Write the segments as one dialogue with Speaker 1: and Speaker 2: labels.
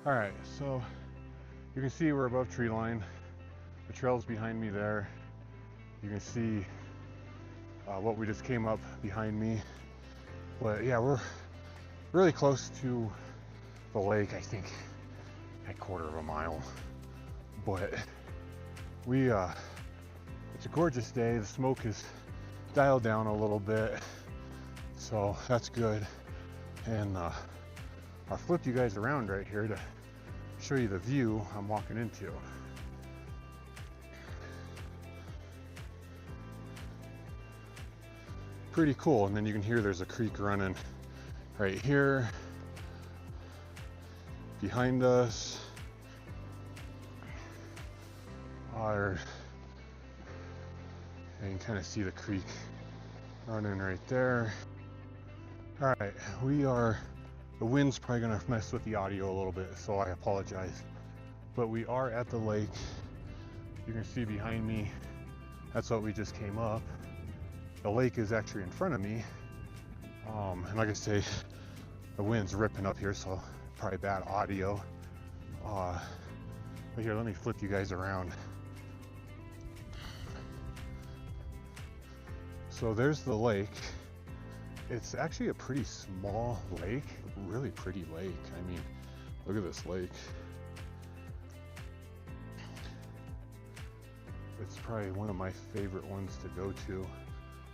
Speaker 1: All right, so you can see we're above tree line. The trail's behind me there. You can see what we just came up behind me. But yeah, we're really close to the lake, I think a quarter of a mile. But we, it's a gorgeous day. The smoke is dialed down a little bit, so that's good. And I'll flip you guys around right here to show you the view I'm walking into. Pretty cool. And then you can hear there's a creek running right here behind us. And you can kind of see the creek running right there. All right, the wind's probably gonna mess with the audio a little bit, so I apologize. But we are at the lake. You can see behind me, that's what we just came up. The lake is actually in front of me. And like I say, the wind's ripping up here, so probably bad audio. But here, let me flip you guys around. So there's the lake. It's actually a pretty small lake, really pretty lake. I mean, look at this lake. It's probably one of my favorite ones to go to.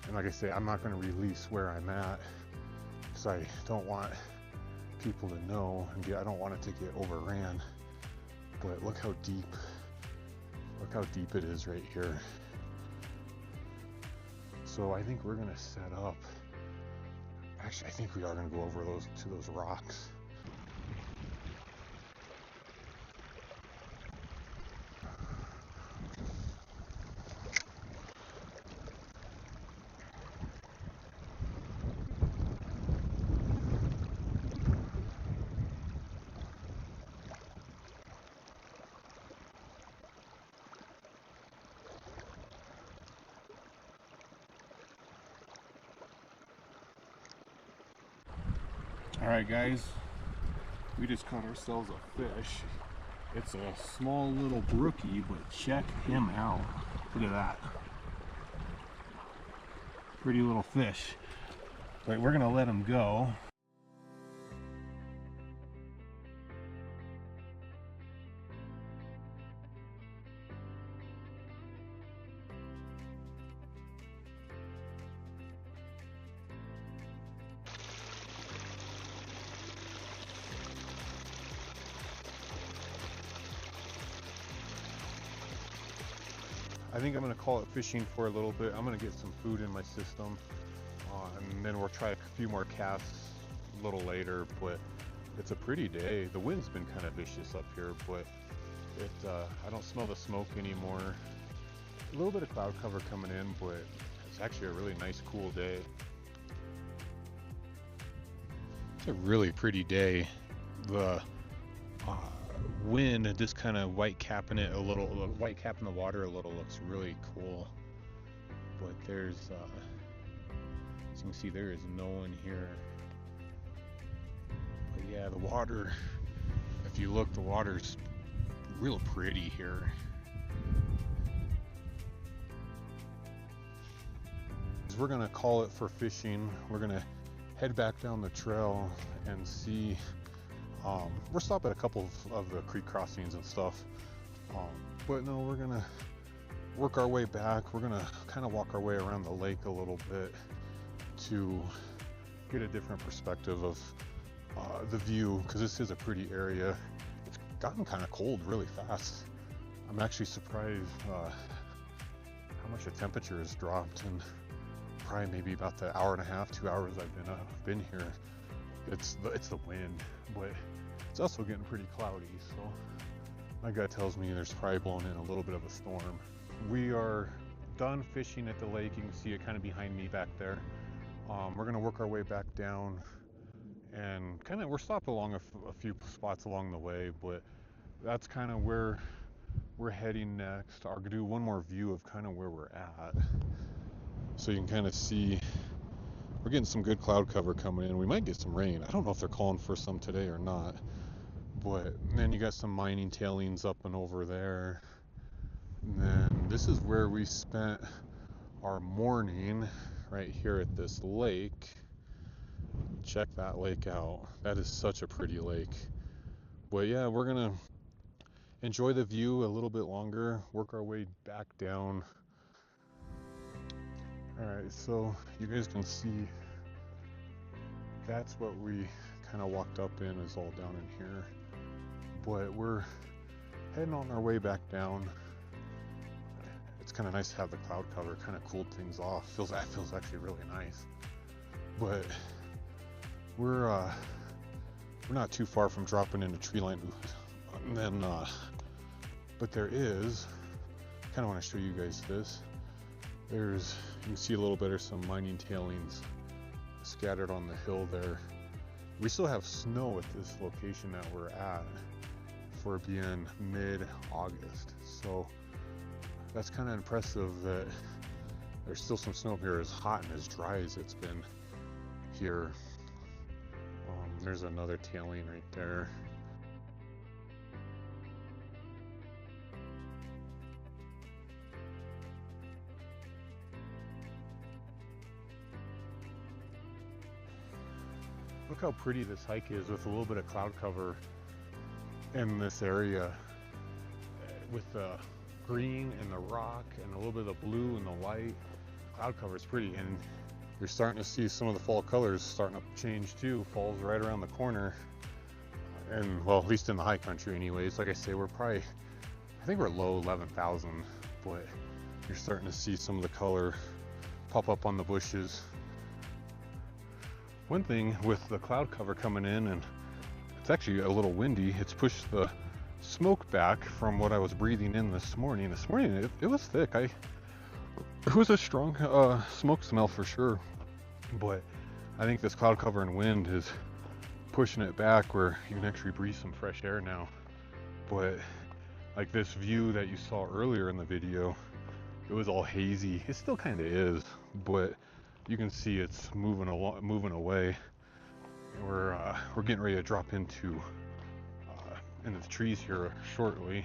Speaker 1: And like I say, I'm not going to release where I'm at because I don't want people to know, and I don't want it to get overran. But look how deep it is right here. So I think we're gonna set up. Actually, I think we are gonna go over to those rocks. All right, guys, we just caught ourselves a fish. It's a small little brookie, but check him out. Look at that. Pretty little fish. But we're gonna let him go. I think I'm gonna call it fishing for a little bit. I'm gonna get some food in my system, and then we'll try a few more casts a little later. But it's a pretty day. The wind's been kind of vicious up here, but I don't smell the smoke anymore. A little bit of cloud cover coming in, but it's actually a really nice, cool day. It's a really pretty day. The wind just kind of white capping it a little, white capping the water a little, looks really cool. But there's as you can see, there is no one here. But yeah, the water, if you look, the water's real pretty here. We're gonna call it for fishing. We're gonna head back down the trail and see. We're stopping at a couple of the creek crossings and stuff, but no, we're gonna work our way back. We're gonna kind of walk our way around the lake a little bit to get a different perspective of the view, because this is a pretty area. It's gotten kind of cold really fast. I'm actually surprised how much the temperature has dropped in probably maybe about the hour and a half, 2 hours I've been here. It's the wind, but it's also getting pretty cloudy, so my gut tells me there's probably blowing in a little bit of a storm. We are done fishing at the lake. You can see it kind of behind me back there. We're gonna work our way back down, and we're stopped along a few spots along the way, but that's kind of where we're heading next. I'll do one more view of kind of where we're at, so you can kind of see. We're getting some good cloud cover coming in. We might get some rain. I don't know if they're calling for some today or not, But then you got some mining tailings up and over there. And then this is where we spent our morning, right here at this lake. Check that lake out. That is such a pretty lake. But yeah, we're gonna enjoy the view a little bit longer, work our way back down. All right, so you guys can see that's what we kind of walked up in, is all down in here. But we're heading on our way back down. It's kind of nice to have the cloud cover, kind of cooled things off. That feels actually really nice. But we're not too far from dropping into tree line. And then, but there is, kind of want to show you guys this. You can see a little bit of some mining tailings scattered on the hill there. We still have snow at this location that we're at for being mid-August. So that's kind of impressive that there's still some snow here, as hot and as dry as it's been here. There's another tailing right there. Look how pretty this hike is with a little bit of cloud cover in this area, with the green and the rock and a little bit of the blue and the white. Cloud cover is pretty, and you're starting to see some of the fall colors starting to change too. Fall's right around the corner, and well, at least in the high country anyways. Like I say, I think we're low 11,000, but you're starting to see some of the color pop up on the bushes. One thing with the cloud cover coming in, and it's actually a little windy, it's pushed the smoke back from what I was breathing in this morning. It was thick. It was a strong smoke smell for sure, but I think this cloud cover and wind is pushing it back where you can actually breathe some fresh air now. But like this view that you saw earlier in the video, it was all hazy. It still kind of is, but you can see it's moving away. We're getting ready to drop into the trees here shortly,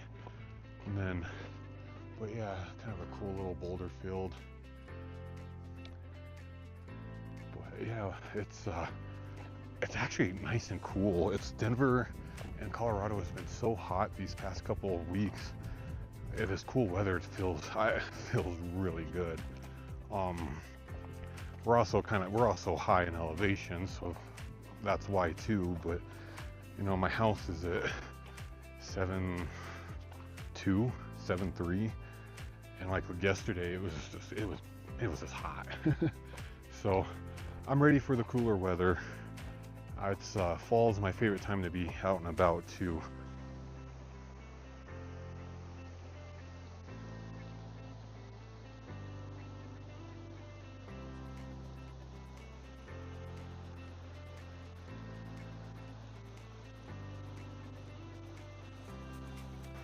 Speaker 1: and then, but yeah, kind of a cool little boulder field. But yeah, it's actually nice and cool. It's Denver and Colorado has been so hot these past couple of weeks. It is cool weather. It feels really good. We're also high in elevation, so that's why too. But you know, my house is at 7.2, 7.3, and like yesterday, it was just hot. So I'm ready for the cooler weather. Fall's my favorite time to be out and about too.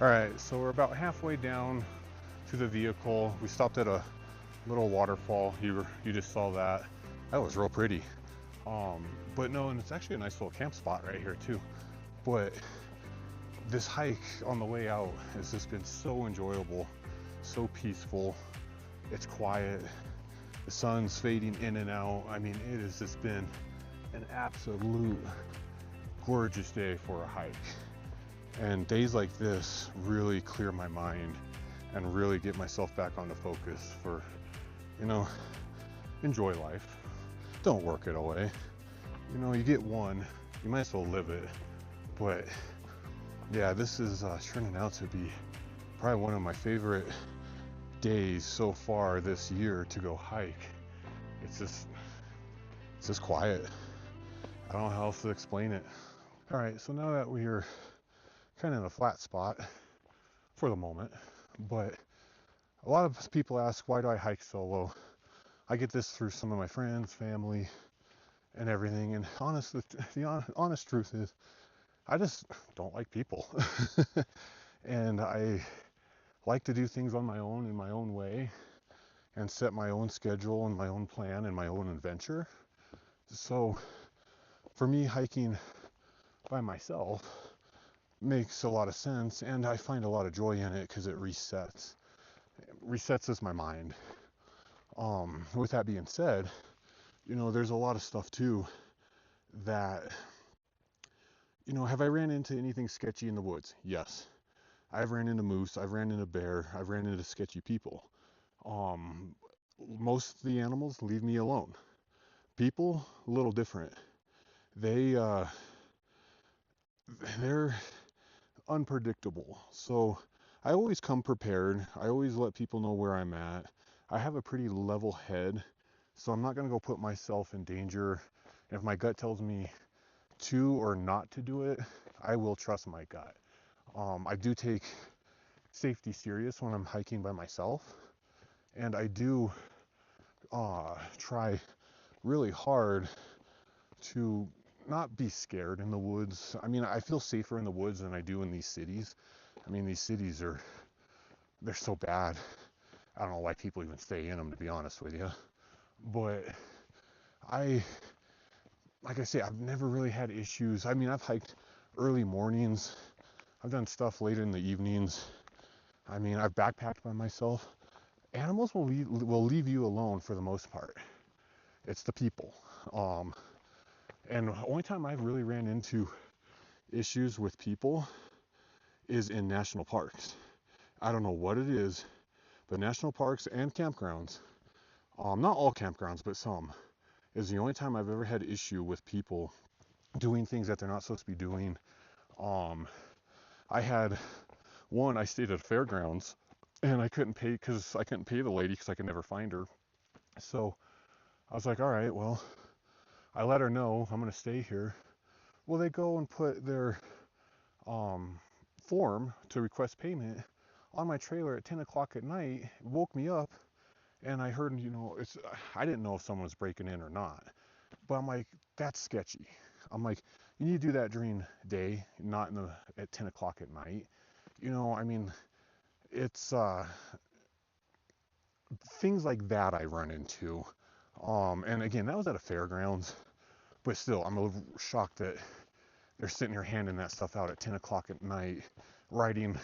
Speaker 1: All right, so we're about halfway down to the vehicle. We stopped at a little waterfall. You just saw that. That was real pretty. But no, and it's actually a nice little camp spot right here too. But this hike on the way out has just been so enjoyable, so peaceful. It's quiet. The sun's fading in and out. I mean, it has just been an absolute gorgeous day for a hike. And days like this really clear my mind and really get myself back onto focus for, you know, enjoy life. Don't work it away. You know, you get one, you might as well live it. But yeah, this is turning out to be probably one of my favorite days so far this year to go hike. It's just quiet. I don't know how else to explain it. All right, so now that we're kind of in a flat spot for the moment, but a lot of people ask, why do I hike solo? I get this through some of my friends, family, and everything. And the honest truth is, I just don't like people. And I like to do things on my own, in my own way, and set my own schedule and my own plan and my own adventure. So for me, hiking by myself makes a lot of sense, and I find a lot of joy in it because it resets as my mind. With that being said, there's a lot of stuff too that, have I ran into anything sketchy in the woods? Yes. I've ran into moose, I've ran into bear, I've ran into sketchy people. Um, Most of the animals leave me alone. People, a little different. They, they're unpredictable. So I always come prepared. I always let people know where I'm at. I have a pretty level head, so I'm not going to go put myself in danger. If my gut tells me to or not to do it, I will trust my gut. I do take safety serious when I'm hiking by myself, and I do try really hard to not be scared in the woods. I mean, I feel safer in the woods than I do in these cities. I mean, these cities they're so bad. I don't know why people even stay in them, to be honest with you. But I, like I say, I've never really had issues. I mean, I've hiked early mornings. I've done stuff late in the evenings. I mean, I've backpacked by myself. Animals will leave you alone for the most part. It's the people. And the only time I've really ran into issues with people is in national parks. I don't know what it is, but national parks and campgrounds, not all campgrounds, but some, is the only time I've ever had issue with people doing things that they're not supposed to be doing. Um, I had one, I stayed at fairgrounds and I couldn't pay the lady because I could never find her. So I was like, all right, well, I let her know I'm going to stay here. Well, they go and put their um, form to request payment on my trailer at 10 o'clock at night. It woke me up, and I heard, I didn't know if someone was breaking in or not. But I'm like, that's sketchy. I'm like, you need to do that during day, not at 10 o'clock at night. I mean, it's things like that I run into. And again, that was at a fairgrounds, but still, I'm a little shocked that they're sitting here handing that stuff out at 10 o'clock at night, writing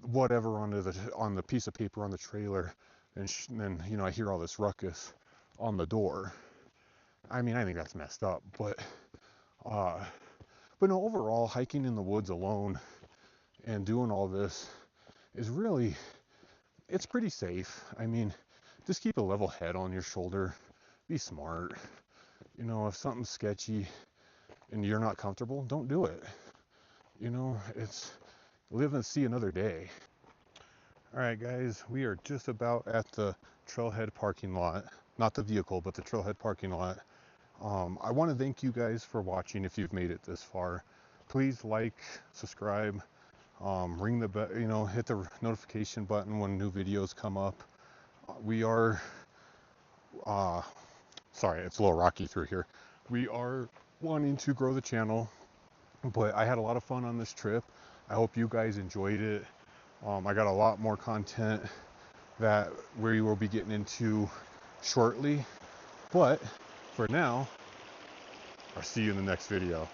Speaker 1: whatever on the piece of paper on the trailer, and then I hear all this ruckus on the door. I mean, I think that's messed up, uh, but no, overall, hiking in the woods alone and doing all this is really, it's pretty safe. I mean, just keep a level head on your shoulder, be smart. If something's sketchy and you're not comfortable, don't do it. It's live and see another day. All right, guys, we are just about at the trailhead parking lot. Not the vehicle, but the trailhead parking lot. I want to thank you guys for watching if you've made it this far. Please like, subscribe, ring the bell, hit the notification button when new videos come up. We are, sorry, it's a little rocky through here. We are wanting to grow the channel, but I had a lot of fun on this trip. I hope you guys enjoyed it. I got a lot more content that we will be getting into shortly, but for now, I'll see you in the next video.